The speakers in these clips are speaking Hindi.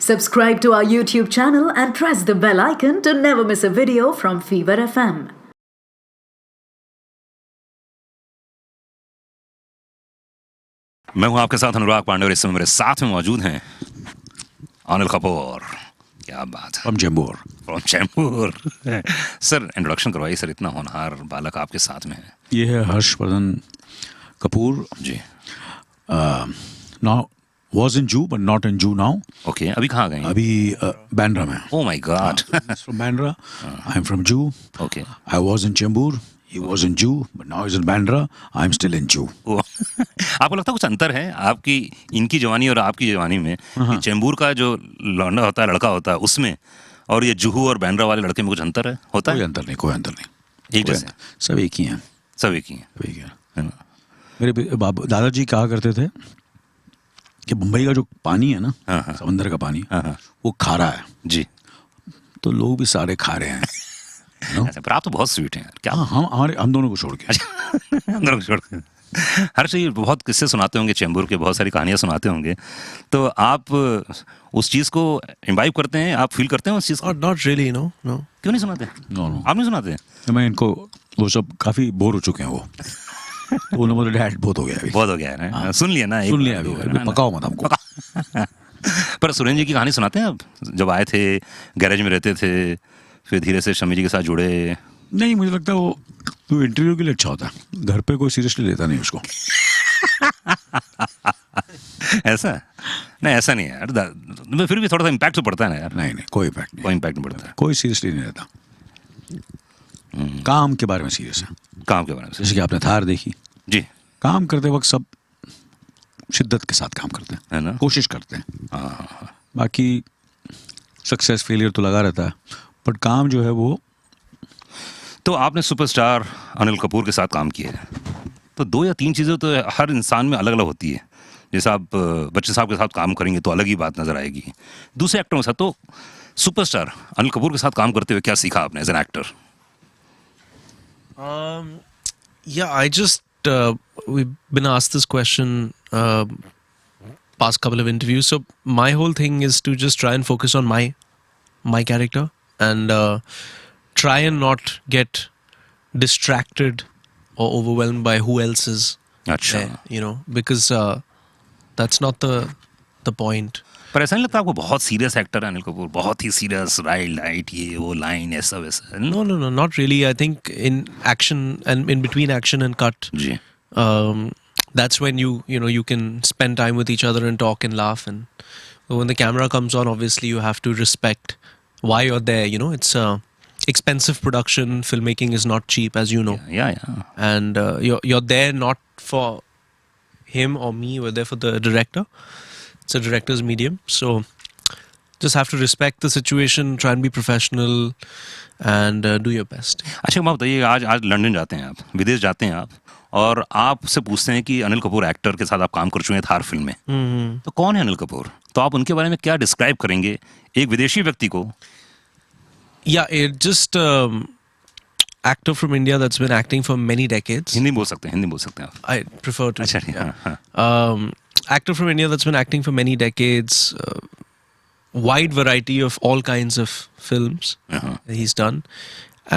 Subscribe to our YouTube channel and press the bell icon to never miss a video from Fever FM. मैं हूं आपके साथ अनुराग पांडे और इस समय मेरे साथ में मौजूद हैं अनिल कपूर। क्या बात है। From Chembur. From Chembur. Sir introduction करवाइए सर, इतना होनहार बालक आपके साथ में है। ये है हर्षवर्धन कपूर जी। नाउ वाज इन जू बट नॉट इन जू नाउ। ओके, अभी कहाँ गए? अभी बांद्रा में। Oh my god. From Bandra, I am from Juhu. Okay. I was in Chembur, he was in Jew, but now he's in Bandra. I'm still in Jew. आपको लगता है कुछ अंतर है आपकी इनकी जवानी और आपकी जवानी में कि चेंबूर का जो लौंडा होता है, लड़का होता है उसमें, और ये जुहू और बांद्रा वाले लड़के में कुछ अंतर है? होता है? कोई अंतर नहीं। एक जैसे सब एक ही हैं। सब एक ही हैं। ठीक है। है ना? मेरे दादाजी कहा करते थे कि मुंबई का जो पानी है ना, समंदर का पानी, वो खारा है जी। तो लोग भी सारे खा रहे हैं। अच्छा, पर आप तो बहुत स्वीट हैं यार। क्या हम दोनों को छोड़ के। हम दोनों को छोड़ के। हर चीज बहुत किस्से सुनाते होंगे, चेंबूर के बहुत सारी कहानियां सुनाते होंगे, तो आप उस चीज को इम्बाइब करते हैं, आप फील करते हैं उस चीज को? Not really, no. क्यों नहीं सुनाते? नो। आप नहीं सुनाते? मैं इनको वो सब काफी बोर हो चुके हैं वो। तो उन्होंने बोला डैड बहुत हो गया अभी। बहुत हो गया है ना? सुन लिया ना? सुन लिया अभी, पकाओ मत हमको। पर सुरेंद्र जी की कहानी सुनाते हैं आप? जब आए थे, गैरेज में रहते थे, फिर धीरे से शमी जी के साथ जुड़े। नहीं, मुझे लगता है वो इंटरव्यू के लिए अच्छा होता है, घर पे कोई सीरियसली लेता नहीं उसको। ऐसा नहीं, ऐसा नहीं है यार, फिर भी थोड़ा सा इम्पैक्ट तो पड़ता है ना यार। नहीं, कोई इम्पैक्ट नहीं। कोई इम्पैक्ट नहीं पड़ता है। कोई सीरियसली नहीं लेता। काम के बारे में सीरियस है। काम के बारे में जैसे कि आपने थार देखी जी। काम करते वक्त सब शिद्दत के साथ काम करते हैं, है ना? कोशिश करते हैं। हाँ। बाकी सक्सेस फेलियर तो लगा रहता है, बट काम जो है वो। तो आपने सुपरस्टार अनिल कपूर के साथ काम किया है, तो 2 या 3 चीज़ें तो हर इंसान में अलग अलग होती है। जैसे आप बच्चे साहब के साथ काम करेंगे तो अलग ही बात नजर आएगी, दूसरे एक्टरों के साथ। तो सुपरस्टार अनिल कपूर के साथ काम करते हुए क्या सीखा आपने as an actor? Yeah, I just we've been asked this question past couple of interviews. So my whole thing is to just try and focus on my character and try and not get distracted or overwhelmed by who else is अच्छा। there, because that's not the point. पर ऐसा नहीं लगता आपको बहुत सीरियस एक्टर है अनिल कपूर? बहुत ही सीरियस, राइट, ये वो लाइन ऐसा वैसा? No, not really. I think in action and in between action and cut, ji. that's when you can spend time with each other and talk and laugh. And when the camera comes on, obviously you have to respect why you're there. It's expensive production. Filmmaking is not cheap, as you know. Yeah. And you're there not for him or me. We're there for the director. It's a director's medium, so just have to respect the situation, try and be professional, and do your best. अच्छा, मैं बताइए, आज लंदन जाते हैं आप, विदेश जाते हैं आप, और आपसे पूछते हैं कि अनिल कपूर एक्टर के साथ आप काम कर चुके हैं थार फिल्म में, तो कौन है अनिल कपूर? तो आप उनके बारे में क्या डिस्क्राइब करेंगे एक विदेशी व्यक्ति को? Yeah, it just actor from India that's been acting for many decades. Hindi बोल सकते हैं आप? I prefer to. अच्छा, हाँ। Actor from India that's been acting for many decades. Wide variety of all kinds of films that he's done,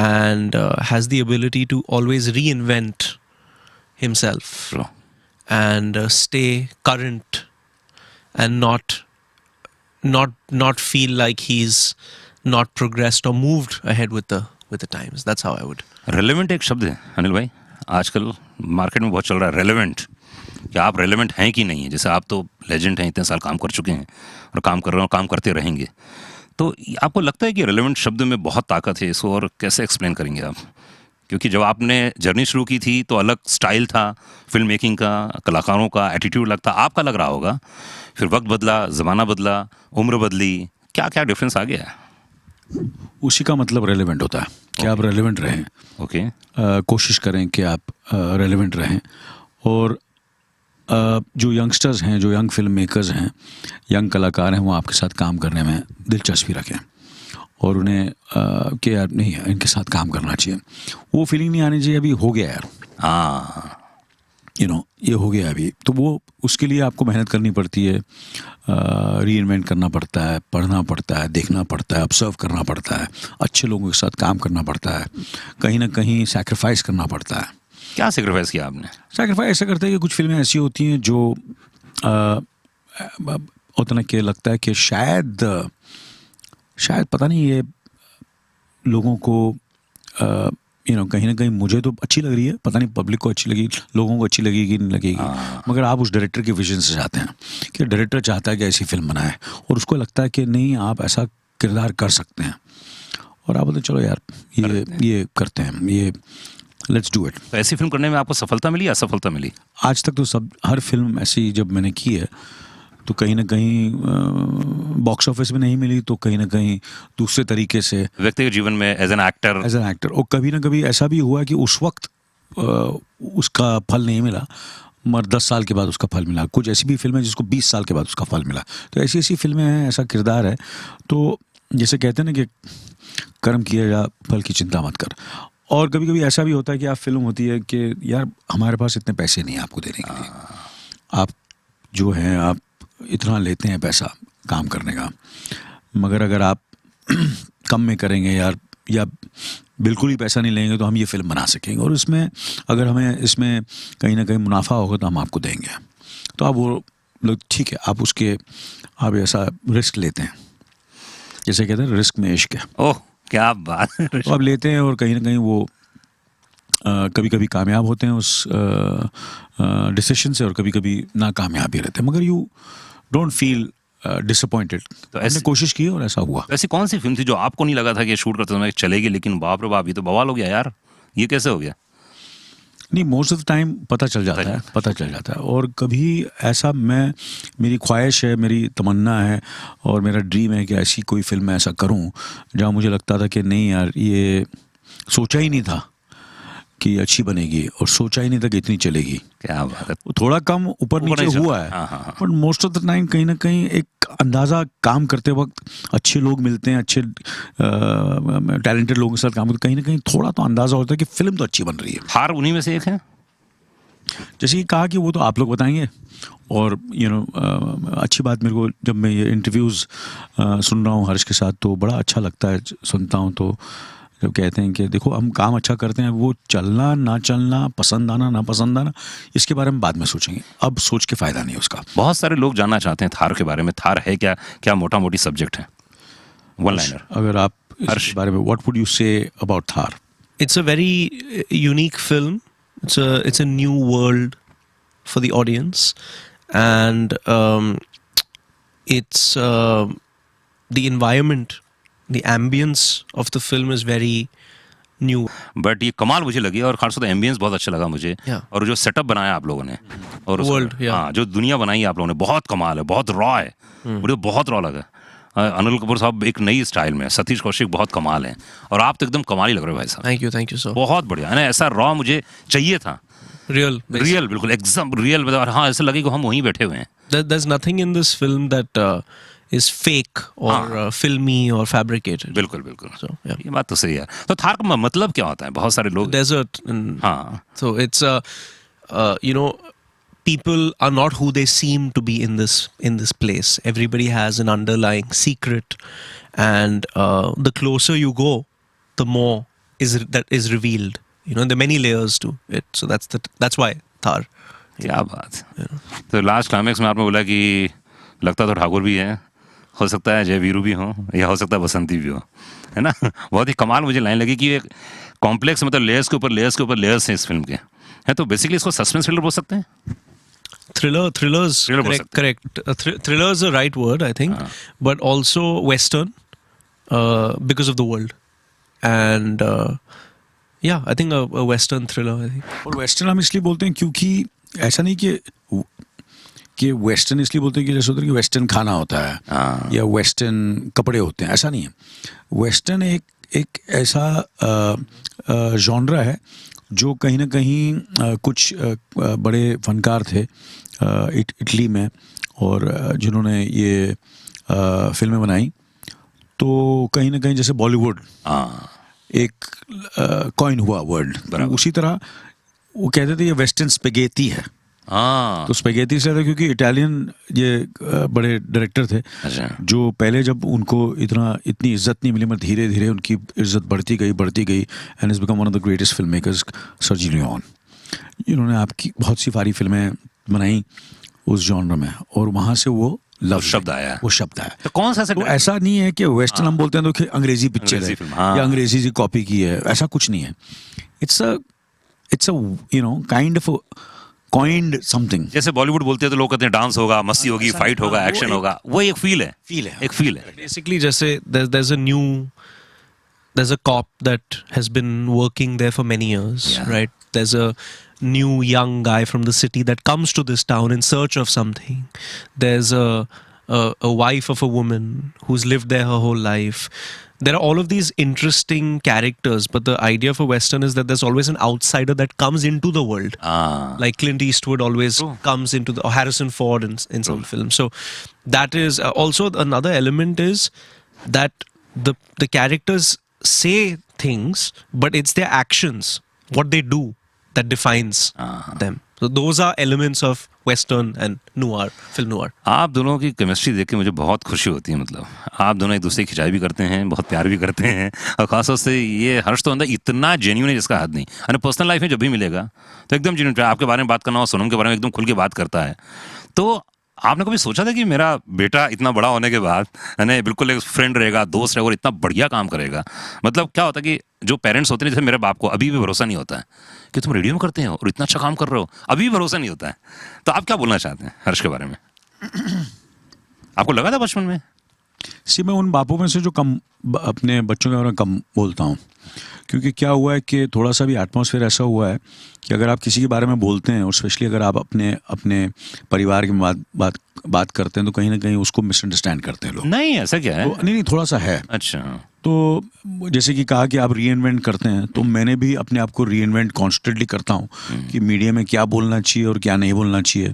and has the ability to always reinvent himself. True. And stay current and not feel like he's not progressed or moved ahead with the times. That's how I would. Relevant एक शब्द है अनिल भाई, आजकल मार्केट में बहुत चल रहा है रेलेवेंट, कि आप रेलेवेंट हैं कि नहीं है। जैसे आप तो लेजेंड हैं, इतने साल काम कर चुके हैं और काम कर रहे हैं और काम करते रहेंगे, तो आपको लगता है कि रेलेवेंट शब्द में बहुत ताकत है? इसको और कैसे एक्सप्लेन करेंगे आप? क्योंकि जब आपने जर्नी शुरू की थी तो अलग स्टाइल था फिल्म मेकिंग का, कलाकारों का एटीट्यूड अलग था, आपका लग रहा होगा। फिर वक्त बदला, ज़माना बदला, उम्र बदली, क्या क्या डिफरेंस आ गया? उसी का मतलब रेलेवेंट होता है कि आप रेलेवेंट रहें। ओके। कोशिश करें कि आप रेलेवेंट रहें, और जो यंगस्टर्स हैं, जो यंग फिल्म मेकर्स हैं, यंग कलाकार हैं, वो आपके साथ काम करने में दिलचस्पी रखें और उन्हें कि यार नहीं, इनके साथ काम करना चाहिए। वो फीलिंग नहीं आनी चाहिए अभी हो गया यार। हाँ, ये हो गया अभी, तो वो उसके लिए आपको मेहनत करनी पड़ती है, री इन्वेंट करना पड़ता है, पढ़ना पड़ता है, देखना पड़ता है, ऑब्जर्व करना पड़ता है, अच्छे लोगों के साथ काम करना पड़ता है, कहीं ना कहीं सैक्रिफाइस करना पड़ता है। क्या सेक्रीफाइस किया आपने? सैक्रिफाइस ऐसा करते हैं कि कुछ फिल्में ऐसी होती हैं जो उतना के लगता है कि शायद पता नहीं ये लोगों को कहीं ना कहीं मुझे तो अच्छी लग रही है, पता नहीं पब्लिक को अच्छी लगी, लोगों को अच्छी लगेगी नहीं लगेगी, मगर आप उस डायरेक्टर के विजन से जाते हैं कि डायरेक्टर चाहता है कि ऐसी फिल्म बनाए और उसको लगता है कि नहीं आप ऐसा किरदार कर सकते हैं, और आप बोलते चलो यार ये करते हैं, ये लेट्स डू इट। तो ऐसी फिल्म करने में आपको सफलता मिली या असफलता मिली? आज तक तो हर फिल्म ऐसी जब मैंने की है तो कहीं ना कहीं बॉक्स ऑफिस में नहीं मिली तो कहीं ना कहीं दूसरे तरीके से व्यक्तिगत जीवन में एज एन एक्टर। और कभी ना कभी ऐसा भी हुआ कि उस वक्त उसका फल नहीं मिला, मगर 10 साल के बाद उसका फल मिला। कुछ ऐसी भी फिल्में जिसको 20 साल के बाद उसका फल मिला। तो ऐसी ऐसी फिल्में हैं, ऐसा किरदार है। तो जैसे कहते हैं ना कि कर्म किया जा फल की चिंता मत कर। और कभी कभी ऐसा भी होता है कि आप फिल्म होती है कि यार हमारे पास इतने पैसे नहीं हैं आपको देने के लिए, आप जो हैं आप इतना लेते हैं पैसा काम करने का, मगर अगर आप कम में करेंगे या बिल्कुल ही पैसा नहीं लेंगे तो हम ये फिल्म बना सकेंगे, और इसमें अगर हमें इसमें कहीं ना कहीं मुनाफा होगा तो हम आपको देंगे। तो आप वो लोग ठीक है, आप ऐसा रिस्क लेते हैं, जैसे कहते हैं रिस्क में इश्क है। ओह क्या बात है। तो आप लेते हैं और कहीं ना कहीं वो कभी कभी कामयाब होते हैं उस डिसीजन से और कभी कभी नाकामयाब भी रहते हैं, मगर यू डोंट फील डिसअपॉइंटेड। तो ऐसे कोशिश की और ऐसा हुआ। ऐसी कौन सी फिल्म थी जो आपको नहीं लगा था कि शूट करते समय चलेगी, लेकिन बाप रे बाप ये तो बवाल हो गया यार, ये कैसे हो गया? नहीं, मोस्ट ऑफ द टाइम पता चल जाता है। और कभी ऐसा मेरी ख्वाहिश है, मेरी तमन्ना है और मेरा ड्रीम है कि ऐसी कोई फिल्म मैं ऐसा करूं जहां मुझे लगता था कि नहीं यार ये सोचा ही नहीं था कि अच्छी बनेगी और सोचा ही नहीं था कि इतनी चलेगी। क्या बात है। थोड़ा कम ऊपर नीचे हुआ है, but most of the time कहीं ना कहीं एक अंदाज़ा काम करते वक्त अच्छे लोग मिलते हैं, अच्छे टैलेंटेड लोगों के साथ काम करते, कहीं ना कहीं थोड़ा तो अंदाज़ा होता है कि फिल्म तो अच्छी बन रही है। थार उन्हीं में से एक है। जैसे कि कहा कि वो तो आप लोग बताएंगे, और अच्छी बात मेरे को जब मैं ये इंटरव्यूज़ सुन रहा हूँ हर्ष के साथ तो बड़ा अच्छा लगता है, सुनता हूँ तो जब कहते हैं कि देखो हम काम अच्छा करते हैं, वो चलना ना चलना, पसंद आना ना पसंद आना, इसके बारे में बाद में सोचेंगे, अब सोच के फ़ायदा नहीं उसका। बहुत सारे लोग जानना चाहते हैं थार के बारे में, थार है क्या, क्या मोटा मोटी सब्जेक्ट है, वन लाइनर। अगर आप इसके बारे में what would you say about Thar? It's a very unique film. It's a new world for the audience, and it's the environment, the ambience of the film is very new. But ये कमाल मुझे लगी, और खासतौर से एम्बियंस बहुत अच्छा लगा मुझे। Yeah. और जो सेटअप बनाया आप लोगों ने और World, yeah. हाँ, जो दुनिया बनाई है आप लोगों ने, बहुत कमाल है, बहुत रॉ है, मुझे बहुत रॉ लगा। अनिल कपूर साहब एक नई स्टाइल में, सतीश कौशिक बहुत कमाल है, और आप तो एकदम कमाल ही लग रहे हो भाई साहब। Thank you sir. बहुत बढ़िया है ना, ऐसा रॉ मुझे चाहिए था। Real, बिल्कुल एकदम रियल, और हाँ ऐसा लगे कि हम वहीं बैठे हुए हैं। There's nothing in this film that is fake or filmy or fabricated. बिल्कुल So, yeah. ये बात तो सही है। तो थार का मतलब क्या होता है? बहुत सारे लोग Desert. And हाँ, so it's people are not who they seem to be in this place. Everybody has an underlying secret, and the closer you go, the more that is revealed. There are many layers to it. So that's why Thar. क्या बात है। तो लास्ट क्लाइमेक्स में आपने बोला कि लगता तो ठाकुर भी है, हो सकता है जय वीरू भी हो, या हो सकता है बसंती भी हो, है ना। बहुत ही कमाल मुझे लाइन लगी कि एक कॉम्प्लेक्स, मतलब लेयर्स के ऊपर लेयर्स के ऊपर लेयर्स हैं इस फिल्म के, है। तो बेसिकली इसको सस्पेंस थ्रिलर बोल सकते हैं। Thrillers, correct. Thriller is the right word, I think, but also Western, because of the world, and yeah, I think a Western thriller. I think. और वेस्टर्न हम इसलिए बोलते हैं क्योंकि ऐसा नहीं कि वेस्टर्न इसलिए बोलते हैं कि जैसे होता है कि वेस्टर्न खाना होता है या वेस्टर्न कपड़े होते हैं, ऐसा नहीं है। वेस्टर्न एक ऐसा जॉनरा है जो कहीं ना कहीं कुछ बड़े फनकार थे इटली में, और जिन्होंने ये फिल्में बनाई, तो कहीं ना कहीं जैसे बॉलीवुड एक कॉइन हुआ वर्ड, उसी तरह वो कहते थे ये वेस्टर्न स्पेगेटी है। हाँ तो स्पेगेटी से था क्योंकि इटालियन ये बड़े डायरेक्टर थे अच्छा जो पहले जब उनको इतनी इज्जत नहीं मिली, मगर धीरे धीरे उनकी इज्जत बढ़ती गई and is become one of the greatest film makers. Sergio Leone, इन्होंने आपकी बहुत सी सारी फिल्में बनाई उस जॉनर में, और वहाँ से वो लव शब्द आया। वो शब्द आया। तो कौन सा तो ऐसा नहीं है कि वेस्टर्न हम बोलते हैं तो कि अंग्रेजी पिक्चर अंग्रेजी है फिल्म, हाँ। या अंग्रेजी की कॉपी की है, ऐसा कुछ नहीं है। It's a you know kind of coined something. जैसे बॉलीवुड बोलते हैं तो लोग कहते हैं डांस होगा, मस्ती होगी, फाइट होगा, एक्शन होगा, वो एक फील है, एक फील है। Basically, जैसे there's a cop that has been working there for many years, Yeah. right? There's a new young guy from the city that comes to this town in search of something. There's a wife of a woman who's lived there her whole life. There are all of these interesting characters, but the idea for Western is that there's always an outsider that comes into the world. Like Clint Eastwood always True. comes into or Harrison Ford in some films. So that is also another element is that the characters say things, but it's their actions, what they do, that defines them. So those are elements of Western and noir, film noir. आप दोनों की केमिस्ट्री देख के मुझे बहुत खुशी होती है। मतलब आप दोनों एक दूसरे की खिंचाई भी करते हैं, बहुत प्यार भी करते हैं, और खासतौर से ये हर्ष तो अंदर इतना जेन्युइन है जिसका हद नहीं। और पर्सनल लाइफ में जब भी मिलेगा तो एकदम जेन्युइन, आपके बारे में बात करना हो, सोनम के बारे में एकदम खुल के बात करता है। तो आपने कभी सोचा था कि मेरा बेटा इतना बड़ा होने के बाद है बिल्कुल एक फ्रेंड रहेगा, दोस्त रहेगा और इतना बढ़िया काम करेगा? मतलब क्या होता है कि जो पेरेंट्स होते हैं, जैसे मेरे बाप को अभी भी भरोसा नहीं होता है कि तुम रेडियो में करते हो और इतना अच्छा काम कर रहे हो, अभी भी भरोसा नहीं होता है। तो आप क्या बोलना चाहते हैं हर्ष के बारे में? आपको लगा था बचपन में? मैं उन बापों में से जो कम अपने बच्चों के बारे में कम बोलता हूँ, क्योंकि क्या हुआ है कि थोड़ा सा भी एटमॉस्फेयर ऐसा हुआ है कि अगर आप किसी के बारे में बोलते हैं और स्पेशली अगर आप अपने परिवार की बात करते हैं तो कहीं ना कहीं उसको मिसअंडरस्टैंड करते हैं लोग। नहीं, ऐसा क्या है? तो नहीं, थोड़ा सा है। अच्छा। तो जैसे कि कहा कि आप रीइन्वेंट करते हैं, तो मैंने भी अपने आप को रीइन्वेंट कॉन्स्टेंटली करता हूँ कि मीडिया में क्या बोलना चाहिए और क्या नहीं बोलना चाहिए।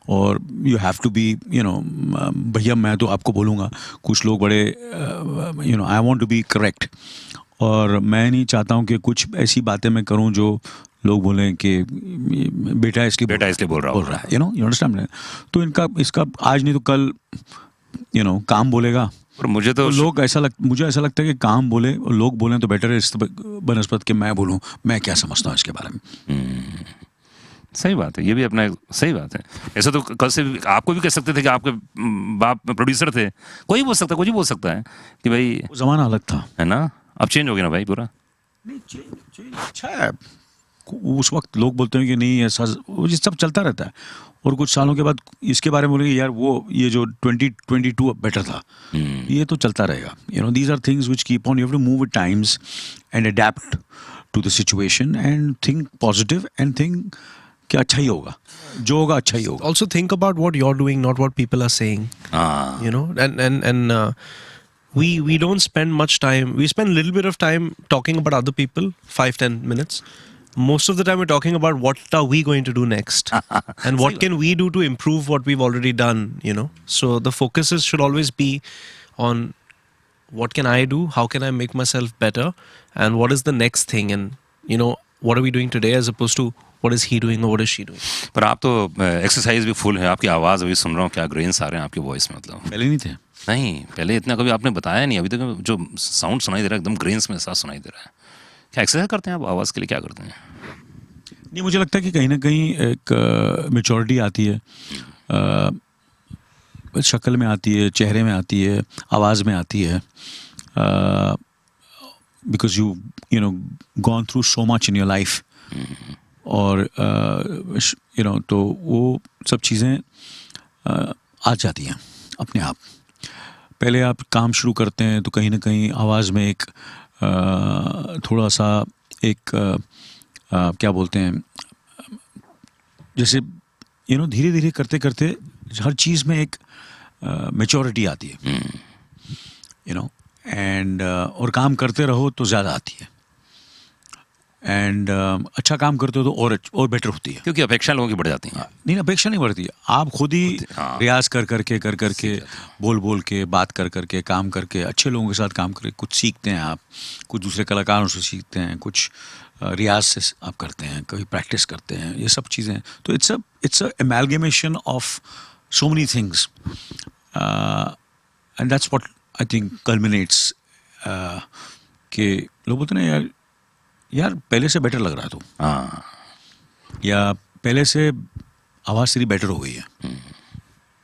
और यू हैव टू बी भैया मैं तो आपको बोलूँगा, कुछ लोग बड़े I want to be correct, और मैं नहीं चाहता हूँ कि कुछ ऐसी बातें मैं करूँ जो लोग बोलें कि बेटा इसलिए बोल रहा है, यू अंडरस्टैंड। तो इसका आज नहीं तो कल काम बोलेगा। और मुझे मुझे ऐसा लगता है कि काम बोले और लोग बोलें तो बेटर है इस बनस्पत के मैं बोलूँ मैं क्या समझता हूँ इसके बारे में। सही बात है, ये भी अपना सही बात है। ऐसा तो कल से आपको भी कह सकते थे कि आपके बाप प्रोड्यूसर थे, कोई बोल सकता है, कोई भी बोल सकता है कि भाई वो ज़माना अलग था, है ना। अब चेंज हो गया ना भाई पूरा। नहीं चेंज अच्छा है। उस वक्त लोग बोलते हैं कि नहीं ऐसा, ये सब चलता रहता है, और कुछ सालों के बाद इसके बारे में बोलेंगे यार ये जो 2022 बेटर था। ये तो चलता रहेगा। These are things which keep on, you have to move with times and adapt to the situation and think positive and think कि अच्छा ही होगा, जो होगा अच्छा ही होगा। Also think about what you're doing, not what people are saying. And we don't spend much time. We spend a little bit of time talking about other people, 5-10 minutes. Most of the time we're talking about what are we going to do next and what can we do to improve what we've already done, So the focuses should always be on what can I do, how can I make myself better, and what is the next thing, and what are we doing today as opposed to what is he doing or what is she doing. पर आप तो एक्सरसाइज भी फुल है, आपकी आवाज़ अभी सुन रहा हूँ, क्या ग्रेन्स आ रहे हैं आपकी वॉइस में। मतलब पहले नहीं थे। नहीं, पहले इतना कभी आपने बताया नहीं, अभी तक जो साउंड सुनाई दे रहा है एकदम ग्रेन्स में साथ सुनाई दे रहा है। क्या एक्सरसाइज करते हैं आप आवाज़ के लिए, क्या करते हैं? नहीं, मुझे लगता है कि कहीं ना कहीं एक मेच्योरिटी आती है, शक्ल में आती है, चेहरे में आती है, आवाज़ में आती है, because you gone through so much in your life. और तो वो सब चीज़ें आ जाती हैं अपने आप। पहले आप काम शुरू करते हैं तो कहीं ना कहीं आवाज़ में एक थोड़ा सा एक क्या बोलते हैं, जैसे धीरे धीरे करते करते हर चीज़ में एक मैच्योरिटी आती है, एंड और काम करते रहो तो ज़्यादा आती है। एंड अच्छा काम करते हो तो और बेटर होती है। क्योंकि अपेक्षा लोगों की बढ़ जाती हैं। नहीं, अपेक्षा नहीं बढ़ती है, आप खुद ही हाँ। रियाज कर करके बोल के बात कर करके काम करके अच्छे लोगों के साथ काम करके कुछ सीखते हैं आप, कुछ दूसरे कलाकारों से सीखते हैं, कुछ रियाज से आप करते हैं, कभी प्रैक्टिस करते हैं, ये सब चीज़ें। तो it's a amalgamation of so many things and that's what I think culminates कि लोग बोलते हैं ना यार पहले से बेटर लग रहा है तू, हाँ, या पहले से आवाज़ तेरी बेटर हो गई है।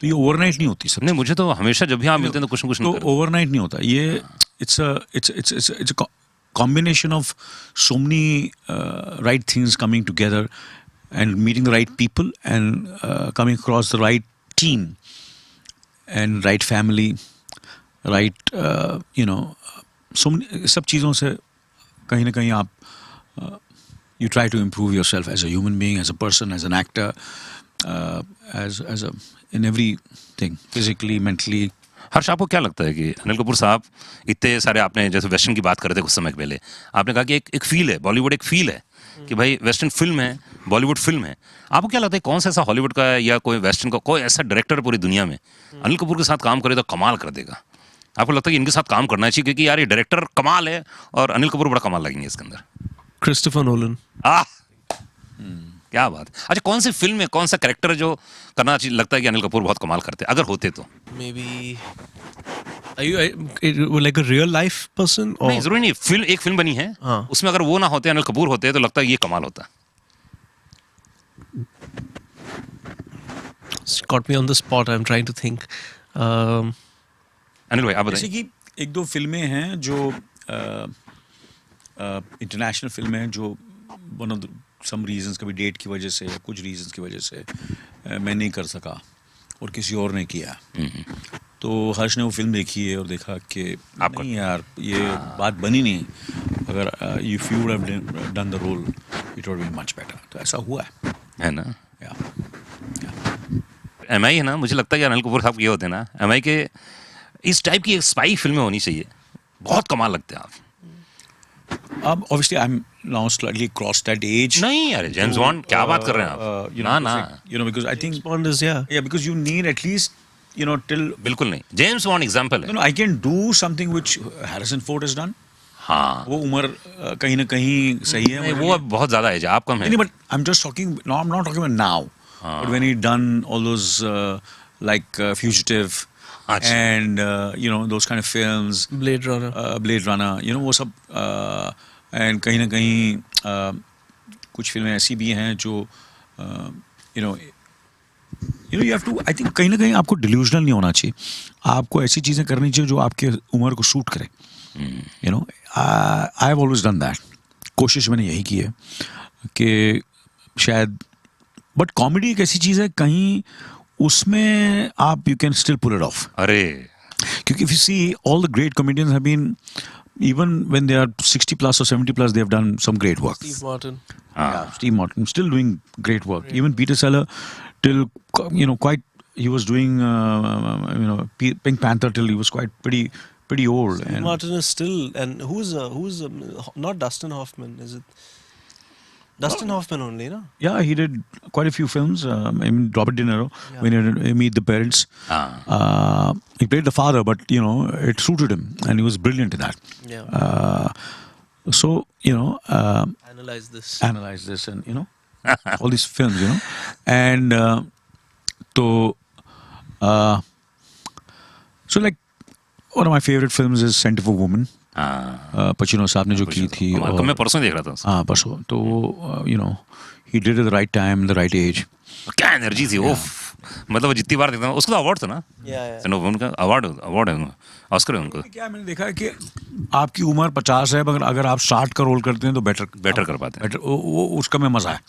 तो ये ओवरनाइट नहीं होती सब। नहीं, मुझे तो हमेशा जब भी आप मिलते हैं तो कुछ न कुछ तो ओवरनाइट नहीं होता ये। It's a combination of so many right things coming together and meeting the right people and coming across the right team and right family, right so many सब चीज़ों से कहीं ना कहीं आप you try to improve yourself as a human being, as a person, as an actor, as a in everything, physically, mentally. हर्ष, आपको क्या लगता है कि अनिल कपूर साहब इतने सारे, आपने जैसे वेस्टर्न की बात कर रहे थे कुछ समय पहले, आपने कहा कि एक फील है, बॉलीवुड एक फील है कि भाई वेस्टर्न फिल्म है, बॉलीवुड फिल्म है। आपको क्या लगता है कौन सा ऐसा हॉलीवुड का या कोई वेस्टर्न का कोई ऐसा डायरेक्टर पूरी दुनिया में अनिल कपूर के साथ काम करे तो कमाल कर देगा? आपको लगता है कि इनके साथ काम करना चाहिए क्योंकि यार ये डायरेक्टर कमाल है और अनिल कपूर बड़ा कमाल लगेंगे इसके अंदर? Christopher Nolan. क्या बात। अच्छा, कौन सी फिल्म में कौन सा कैरेक्टर जो करना चाहिए लगता है कि अनिल कपूर बहुत कमाल करते अगर होते तो? Maybe. Are you like a real life person? Or? नहीं, जरूरी नहीं, एक फिल्म बनी है, हाँ। उसमें अगर वो ना होते, अनिल कपूर होते, तो लगता है ये कमाल होता। It's caught me on the spot. I'm trying to think. Anil भाई आप जैसे बताइए। कि एक दो फिल्में हैं जो इंटरनेशनल फिल्में हैं जो वन ऑफ सम रीजंस, कभी डेट की वजह से या कुछ रीजंस की वजह से मैं नहीं कर सका और किसी और ने किया। तो हर्ष ने वो फिल्म देखी है और देखा कि नहीं यार ये बात बनी नहीं, अगर if you would have done the role it would be much better. तो ऐसा हुआ है ना? या एमआई है ना, मुझे लगता है कि अनिल कपूर साहब ये होते हैं ना, एमआई के इस टाइप की एक स्पाई फिल्में होनी चाहिए, बहुत कमाल लगते हैं आप। अब obviously I am now slightly cross that age. नहीं यार, जेम्स बॉन्ड क्या बात कर रहे हैं आप? ना because I think Bond is because you need at least till बिल्कुल नहीं, जेम्स बॉन्ड एग्जांपल है। I can do something which Harrison Ford has done. हाँ, वो उम्र कहीं ना कहीं सही है। नहीं, वो अब बहुत ज्यादा है, आप कम है। नहीं, but I'm just talking. No, I'm not talking about now. But when he done all those like Fugitive अच्छा। and those kind of films, Blade Runner. Blade Runner, वो सब and कहीं ना कहीं कुछ फिल्में ऐसी भी हैं जो you have to, I think कहीं ना कहीं आपको delusional नहीं होना चाहिए, आपको ऐसी चीज़ें करनी चाहिए जो आपके उम्र को सूट करे। I have always done that. कोशिश मैंने यही की है कि शायद, बट कॉमेडी एक ऐसी चीज़ है कहीं उसमें आप you can still pull it off. अरे क्योंकि if you see all the great comedians have been, even when they are 60 plus or 70 plus, they have done some great work. Steve Martin. Yeah, Steve Martin still doing great work. Even Peter Sellers, till quite, he was doing Pink Panther till he was quite pretty old. Steve And Martin is still, and who's not Dustin Hoffman? Is it Dustin Hoffman only? No. yeah, he did quite a few films. I mean, Robert De Niro, when he did Meet the Parents, he played the father, but it suited him, and he was brilliant in that. Yeah. So Analyze this. analyze this, and all these films, and so like one of my favorite films is Scent of a Woman. Pacino साहब ने जो की थी, और मैं परसों देख रहा था। हाँ परसों, तो he did it at the right time, the right age. क्या एनर्जी थी, ओफ, मतलब वो जितनी बार देखता हूँ, उसका तो अवार्ड था ना, Yeah. उनका अवार्ड है, ऑस्कर है उनको। क्या मैंने देखा है कि आपकी उम्र 50 है, मगर अगर आप 60 का रोल करते हैं तो बेटर कर पाते हैं। बेटर, वो उसका में मजा है।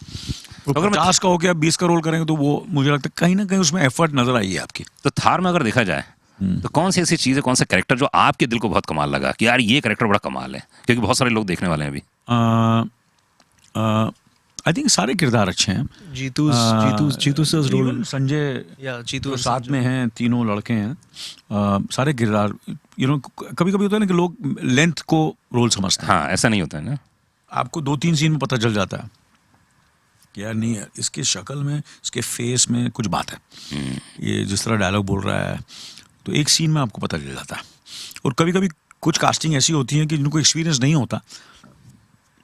अगर 50 का हो के आप 20 का रोल करेंगे तो वो मुझे लगता है कहीं ना कहीं उसमें एफर्ट नजर आई है आपकी। तो थार में अगर देखा जाए तो कौन सी ऐसी चीज़ है, कौन सा कैरेक्टर जो आपके दिल को बहुत कमाल लगा कि यार ये कैरेक्टर बड़ा कमाल है, क्योंकि बहुत सारे लोग देखने वाले हैं अभी? आई थिंक सारे किरदार अच्छे हैं। Jeetu sir's role. Even Sanjay Yeah, Jeetu तो and साथ में हैं, तीनों लड़के हैं, सारे किरदार। कभी कभी होता है ना कि लोग लेंथ को रोल समझते हैं। हाँ, ऐसा नहीं होता है ना। आपको 2-3 सीन में पता चल जाता है कि यार नहीं यार, इसके शक्ल में, इसके फेस में कुछ बात है, ये जिस तरह डायलॉग बोल रहा है, तो एक सीन में आपको पता चल जाता है। और कभी कभी कुछ कास्टिंग ऐसी होती है कि जिनको एक्सपीरियंस नहीं होता,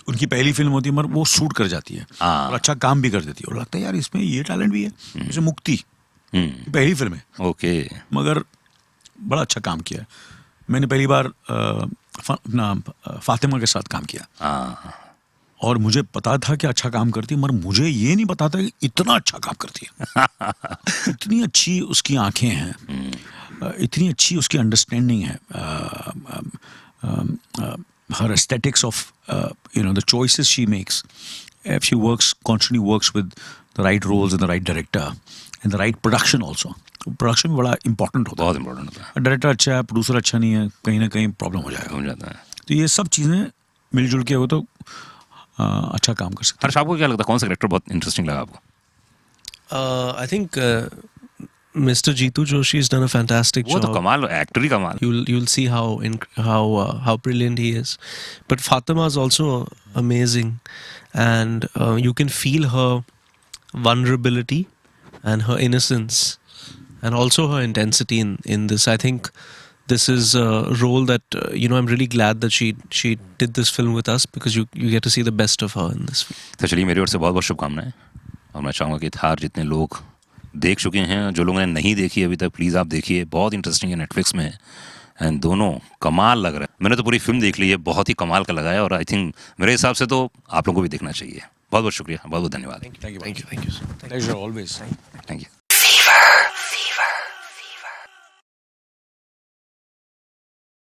उनकी पहली फिल्म होती है मगर वो शूट कर जाती है और अच्छा काम भी कर देती है और लगता है यार इसमें ये टैलेंट भी है। जैसे मुक्ति पहली फिल्म है, ओके, मगर बड़ा अच्छा काम किया है। मैंने पहली बार फातिमा के साथ काम किया हाँ, और मुझे पता था कि अच्छा काम करती है, मगर मुझे ये नहीं पता था कि इतना अच्छा काम करती है। इतनी अच्छी उसकी आंखें हैं, इतनी अच्छी उसकी अंडरस्टैंडिंग है, her aesthetics of the choices she makes. If she constantly works with the right roles and the right director and the right production also. Production भी बड़ा इंपॉर्टेंट होता है, बहुत इंपॉर्टेंट होता है, डायरेक्टर अच्छा है, प्रोड्यूसर अच्छा नहीं है, कहीं ना कहीं प्रॉब्लम हो हो जाता है। तो ये सब चीज़ें मिलजुल के हो तो अच्छा काम कर सकते हैं। हर्ष, आपको क्या लगता है कौन सा कैरेक्टर बहुत इंटरेस्टिंग लगा आपको? I think Mr. Jeetu Joshi has done a fantastic वो job. तो कमाल, एक्टर ही कमाल। You'll see how brilliant he is. But Fatima is also amazing, and you can feel her vulnerability and her innocence, and also her intensity in this. I think this is a role that I'm really glad that she did this film with us, because you get to see the best of her in this film. तो चलिए, मेरी ओर से बहुत बहुत शुभकामनाएं, और मैं चाहूँगा कि थार जितने लोग देख चुके हैं, जो लोगों ने नहीं देखी अभी तक, प्लीज़ आप देखिए, बहुत इंटरेस्टिंग है, नेटफ्लिक्स में है, एंड दोनों कमाल लग रहा है। मैंने तो पूरी फिल्म देख ली है, बहुत ही कमाल का लगा है, और आई थिंक मेरे हिसाब से तो आप लोगों को भी देखना चाहिए। बहुत बहुत शुक्रिया, बहुत बहुत धन्यवाद। Thank you. Thank you. Pleasure always. Thank you.